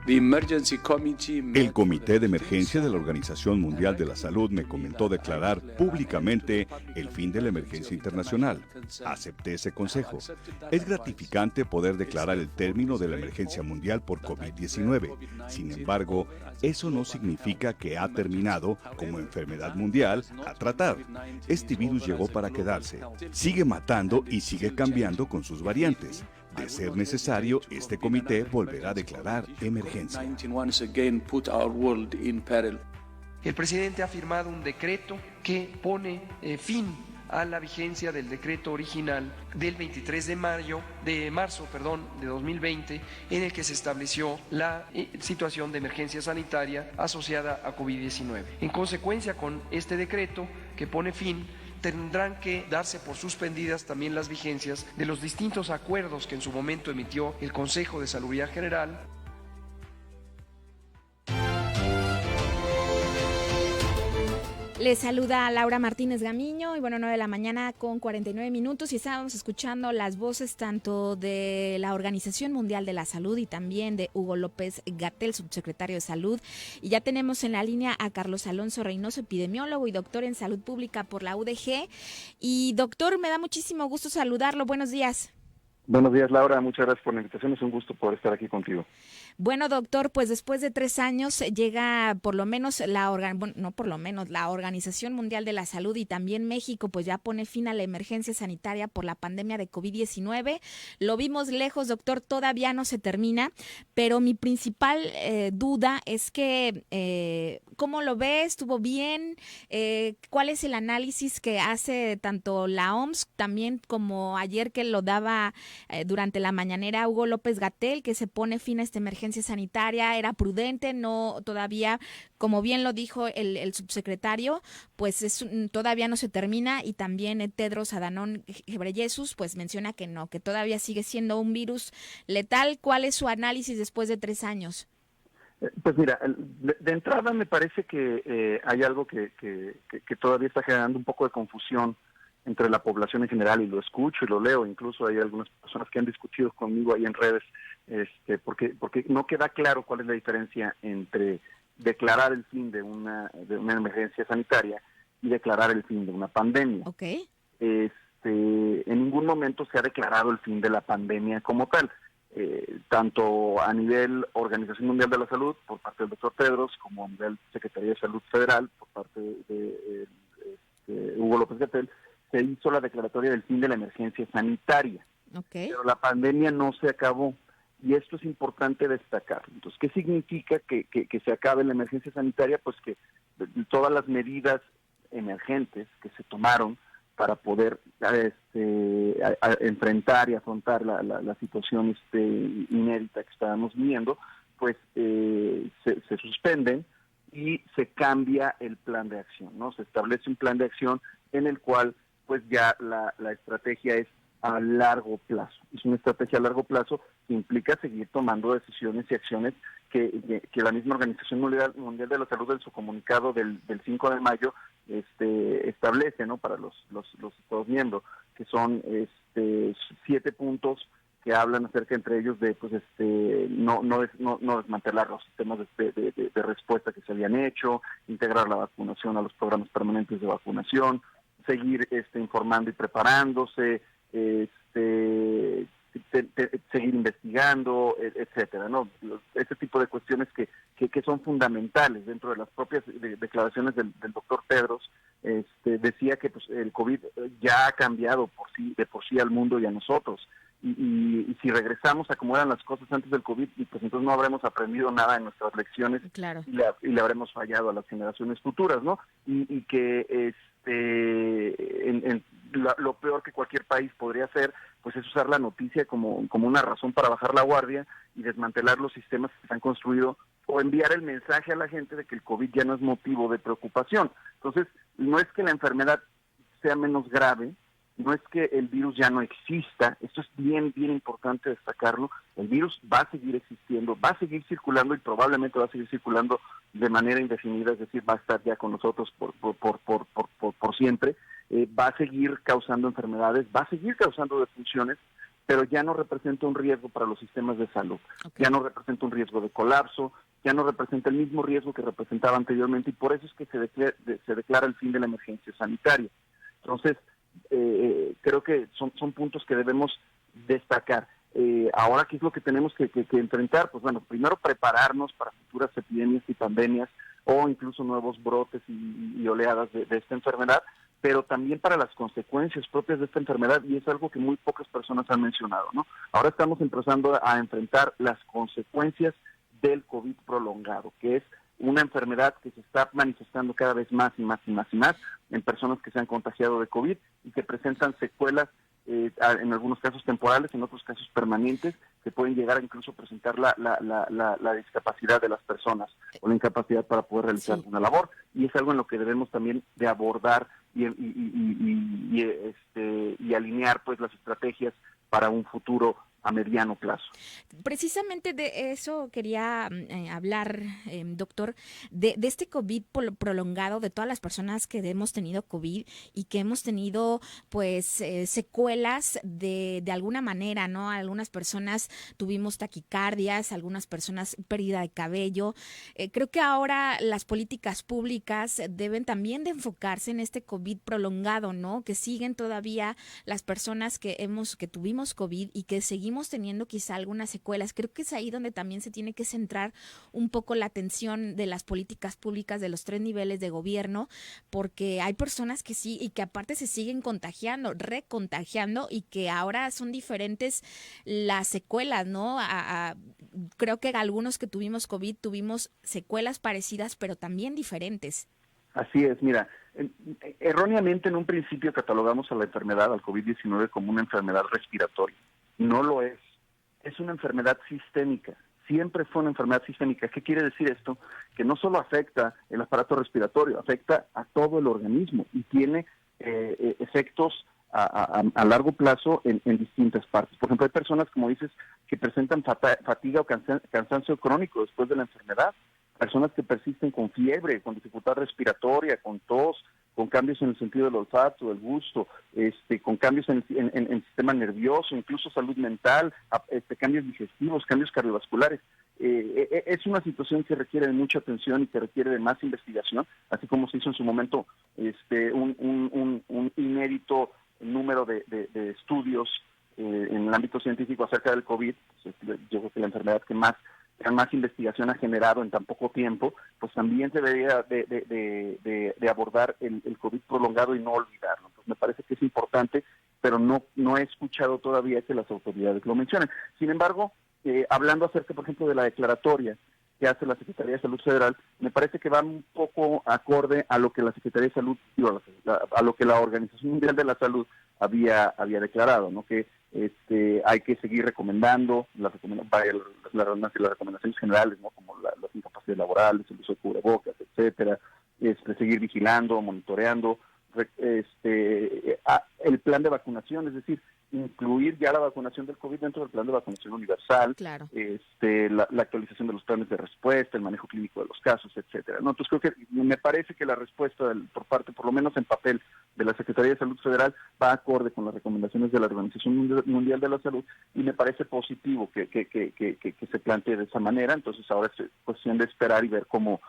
El Comité de Emergencia de la Organización Mundial de la Salud me comentó declarar públicamente el fin de la emergencia internacional. Acepté ese consejo. Es gratificante poder declarar el término de la emergencia mundial por COVID-19. Sin embargo, eso no significa que ha terminado como enfermedad mundial a tratar. Este virus llegó para quedarse. Sigue matando y sigue cambiando con sus variantes. De ser necesario, este comité volverá a declarar emergencia. El presidente ha firmado un decreto que pone fin a la vigencia del decreto original del 23 de marzo de 2020, en el que se estableció la situación de emergencia sanitaria asociada a COVID-19. En consecuencia, con este decreto que pone fin, tendrán que darse por suspendidas también las vigencias de los distintos acuerdos que en su momento emitió el Consejo de Salubridad General. Les saluda Laura Martínez Gamiño y 9 con 49 minutos y estábamos escuchando las voces tanto de la Organización Mundial de la Salud y también de Hugo López-Gatell, subsecretario de Salud. Y ya tenemos en la línea a Carlos Alonso Reynoso, epidemiólogo y doctor en Salud Pública por la UDG. Y doctor, me da muchísimo gusto saludarlo. Buenos días. Buenos días, Laura. Muchas gracias por la invitación. Es un gusto poder estar aquí contigo. Bueno, doctor, pues después de 3 años llega por lo menos la Organización Mundial de la Salud y también México, pues ya pone fin a la emergencia sanitaria por la pandemia de COVID-19. Lo vimos lejos, doctor, todavía no se termina, pero mi principal duda es que, ¿cómo lo ve? ¿Estuvo bien? ¿Cuál es el análisis que hace tanto la OMS, también como ayer que lo daba durante la mañanera Hugo López-Gatell, que se pone fin a esta emergencia sanitaria? ¿Era prudente? No, todavía, como bien lo dijo el subsecretario, pues todavía no se termina, y también Tedros Adhanom Ghebreyesus pues menciona que no, que todavía sigue siendo un virus letal. ¿Cuál es su análisis después de 3 años? Pues mira, de entrada me parece que hay algo que todavía está generando un poco de confusión entre la población en general, y lo escucho y lo leo. Incluso hay algunas personas que han discutido conmigo ahí en redes, porque no queda claro cuál es la diferencia entre declarar el fin de una emergencia sanitaria y declarar el fin de una pandemia. Okay. En ningún momento se ha declarado el fin de la pandemia como tal. Tanto a nivel Organización Mundial de la Salud, por parte del doctor Tedros, como a nivel Secretaría de Salud Federal, por parte de Hugo López-Gatell, se hizo la declaratoria del fin de la emergencia sanitaria. Okay. Pero la pandemia no se acabó, y esto es importante destacar. Entonces, ¿qué significa que se acabe la emergencia sanitaria? Pues que todas las medidas emergentes que se tomaron para poder enfrentar y afrontar la situación inédita que estábamos viviendo, pues se suspenden y se cambia el plan de acción, ¿no? Se establece un plan de acción en el cual pues ya la estrategia es a largo plazo. Es una estrategia a largo plazo que implica seguir tomando decisiones y acciones que la misma Organización Mundial de la Salud, en su comunicado del 5 de mayo establece, ¿no?, para los Estados miembros, que son 7 puntos que hablan acerca, entre ellos, de pues no desmantelar los sistemas de respuesta que se habían hecho, integrar la vacunación a los programas permanentes de vacunación, seguir informando y preparándose, seguir investigando, etcétera, ¿no? Este tipo de cuestiones que son fundamentales dentro de las propias declaraciones del doctor Tedros. Decía que pues el COVID ya ha cambiado de por sí al mundo y a nosotros, y si regresamos a cómo eran las cosas antes del COVID, pues entonces no habremos aprendido nada en nuestras lecciones. Claro. y le habremos fallado a las generaciones futuras, ¿no? Y que lo peor que cualquier país podría hacer pues es usar la noticia como una razón para bajar la guardia y desmantelar los sistemas que se han construido, o enviar el mensaje a la gente de que el COVID ya no es motivo de preocupación. Entonces, no es que la enfermedad sea menos grave, no es que el virus ya no exista. Esto es bien importante destacarlo. El virus va a seguir existiendo, va a seguir circulando, y probablemente va a seguir circulando de manera indefinida, es decir, va a estar ya con nosotros por siempre. Va a seguir causando enfermedades, va a seguir causando defunciones, pero ya no representa un riesgo para los sistemas de salud, ya no representa un riesgo de colapso, ya no representa el mismo riesgo que representaba anteriormente, y por eso es que se declara el fin de la emergencia sanitaria. Entonces, creo que son puntos que debemos destacar. Ahora, ¿qué es lo que tenemos que enfrentar? Pues bueno, primero prepararnos para futuras epidemias y pandemias, o incluso nuevos brotes y oleadas de esta enfermedad, pero también para las consecuencias propias de esta enfermedad, y es algo que muy pocas personas han mencionado, ¿no? Ahora estamos empezando a enfrentar las consecuencias del COVID prolongado, que es una enfermedad que se está manifestando cada vez más y más y más y más en personas que se han contagiado de COVID y que presentan secuelas, en algunos casos temporales, en otros casos permanentes, que pueden llegar a incluso presentar la discapacidad de las personas o la incapacidad para poder realizar una labor, y es algo en lo que debemos también de abordar y alinear pues las estrategias para un futuro a mediano plazo. Precisamente de eso quería hablar, doctor, de este COVID prolongado, de todas las personas que hemos tenido COVID y que hemos tenido pues secuelas de alguna manera, ¿no? Algunas personas tuvimos taquicardias, algunas personas pérdida de cabello. Creo que ahora las políticas públicas deben también de enfocarse en este COVID prolongado, ¿no? Que siguen todavía las personas que tuvimos COVID y que seguimos teniendo quizá algunas secuelas. Creo que es ahí donde también se tiene que centrar un poco la atención de las políticas públicas de los 3 niveles de gobierno, porque hay personas que sí y que aparte se siguen contagiando, recontagiando, y que ahora son diferentes las secuelas, ¿no? Creo que algunos que tuvimos COVID tuvimos secuelas parecidas, pero también diferentes. Así es, mira, erróneamente en un principio catalogamos a la enfermedad, al COVID-19, como una enfermedad respiratoria. No lo es. Es una enfermedad sistémica. Siempre fue una enfermedad sistémica. ¿Qué quiere decir esto? Que no solo afecta el aparato respiratorio, afecta a todo el organismo y tiene efectos a largo plazo en distintas partes. Por ejemplo, hay personas, como dices, que presentan fatiga o cansancio crónico después de la enfermedad. Personas que persisten con fiebre, con dificultad respiratoria, con tos, con cambios en el sentido del olfato, del gusto, con cambios en el sistema nervioso, incluso salud mental, cambios digestivos, cambios cardiovasculares. Es una situación que requiere de mucha atención y que requiere de más investigación, así como se hizo en su momento un inédito número de estudios en el ámbito científico acerca del COVID. Yo creo que la enfermedad que más investigación ha generado en tan poco tiempo, pues también se debería de abordar el COVID prolongado y no olvidarlo. Entonces me parece que es importante, pero no he escuchado todavía que las autoridades lo mencionen. Sin embargo, hablando acerca, por ejemplo, de la declaratoria que hace la Secretaría de Salud Federal, me parece que va un poco acorde a lo que la Secretaría de Salud, a lo que la Organización Mundial de la Salud había declarado, ¿no? Que hay que seguir recomendando las recomendaciones generales, ¿no? Como las incapacidades laborales, el uso de cubrebocas, etcétera, seguir vigilando, monitoreando, el plan de vacunación, es decir, incluir ya la vacunación del COVID dentro del plan de vacunación universal, claro. La actualización de los planes de respuesta, el manejo clínico de los casos, etcétera, ¿no? Entonces creo que me parece que la respuesta por parte, por lo menos en papel, de la Secretaría de Salud Federal va acorde con las recomendaciones de la Organización Mundial de la Salud, y me parece positivo que se plantee de esa manera. Entonces ahora es cuestión de esperar y ver cómo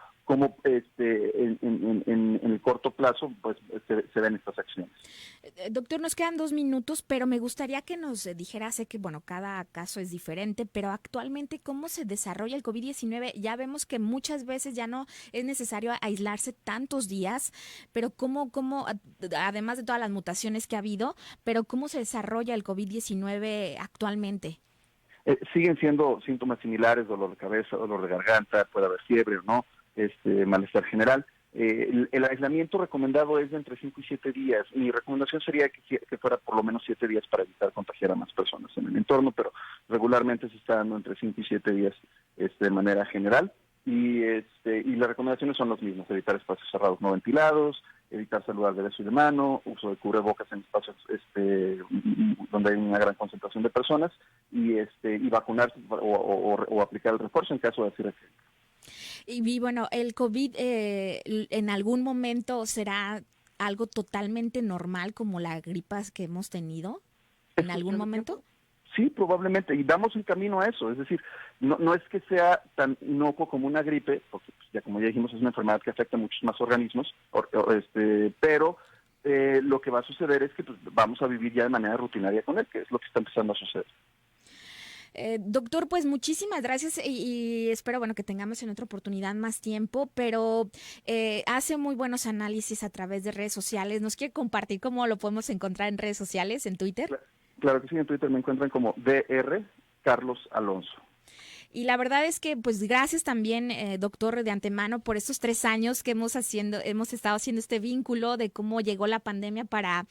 en el corto plazo pues se ven estas acciones. Doctor, nos quedan 2 minutos, pero me gustaría que nos dijera, sé que bueno, cada caso es diferente, pero actualmente ¿cómo se desarrolla el COVID-19? Ya vemos que muchas veces ya no es necesario aislarse tantos días, pero ¿cómo además de todas las mutaciones que ha habido, pero cómo se desarrolla el COVID-19 actualmente? Siguen siendo síntomas similares: dolor de cabeza, dolor de garganta, puede haber fiebre o no, malestar general. El aislamiento recomendado es de entre 5 y 7 días. Mi recomendación sería que fuera por lo menos 7 días para evitar contagiar a más personas en el entorno, pero regularmente se está dando entre 5 y 7 días de manera general. Y las recomendaciones son las mismas: evitar espacios cerrados no ventilados, evitar saludar de beso y de mano, uso de cubrebocas en espacios donde hay una gran concentración de personas, y vacunarse o aplicar el refuerzo en caso de así requerir. Y bueno, ¿el COVID en algún momento será algo totalmente normal como la gripa que hemos tenido? ¿En algún momento? Sí, probablemente, y damos un camino a eso, es decir, no es que sea tan inocuo como una gripe, porque pues, como ya dijimos es una enfermedad que afecta a muchos más organismos, pero lo que va a suceder es que pues, vamos a vivir ya de manera rutinaria con él, que es lo que está empezando a suceder. Doctor, pues muchísimas gracias y espero, bueno, que tengamos en otra oportunidad más tiempo, pero hace muy buenos análisis a través de redes sociales. ¿Nos quiere compartir cómo lo podemos encontrar en redes sociales, en Twitter? Claro que sí, en Twitter me encuentran como Dr. Carlos Alonso. Y la verdad es que, pues, gracias también, doctor, de antemano, por estos 3 años que hemos estado haciendo este vínculo de cómo llegó la pandemia para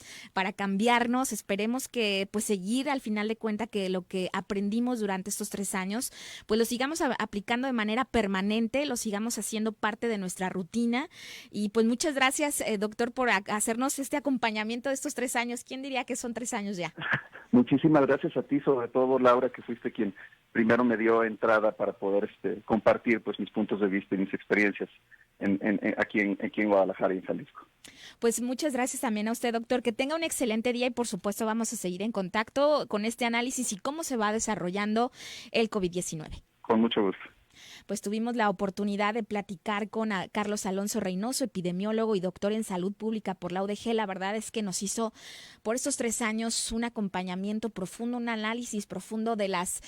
cambiarnos. Esperemos que, pues, seguir al final de cuentas que lo que aprendimos durante estos 3 años, pues, lo sigamos aplicando de manera permanente, lo sigamos haciendo parte de nuestra rutina. Y, pues, muchas gracias, doctor, por hacernos este acompañamiento de estos 3 años. ¿Quién diría que son 3 años ya? Muchísimas gracias a ti, sobre todo, Laura, que fuiste quien primero me dio entrada para poder compartir pues mis puntos de vista y mis experiencias aquí en Guadalajara y en Jalisco. Pues muchas gracias también a usted, doctor. Que tenga un excelente día y por supuesto vamos a seguir en contacto con este análisis y cómo se va desarrollando el COVID-19. Con mucho gusto. Pues tuvimos la oportunidad de platicar con Carlos Alonso Reynoso, epidemiólogo y doctor en salud pública por la UDG. La verdad es que nos hizo por estos 3 años un acompañamiento profundo, un análisis profundo de las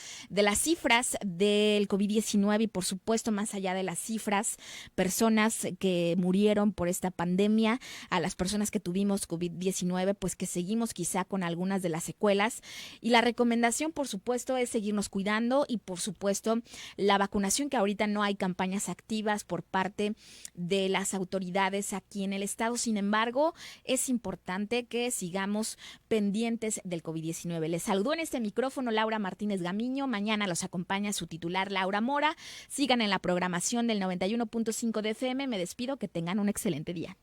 cifras del COVID-19 y por supuesto más allá de las cifras, personas que murieron por esta pandemia, a las personas que tuvimos COVID-19, pues que seguimos quizá con algunas de las secuelas. Y la recomendación, por supuesto, es seguirnos cuidando y por supuesto la vacunación, que ahorita no hay campañas activas por parte de las autoridades aquí en el estado. Sin embargo, es importante que sigamos pendientes del COVID-19. Les saludó en este micrófono Laura Martínez Gamiño. Mañana los acompaña su titular Laura Mora. Sigan en la programación del 91.5 de FM. Me despido. Que tengan un excelente día.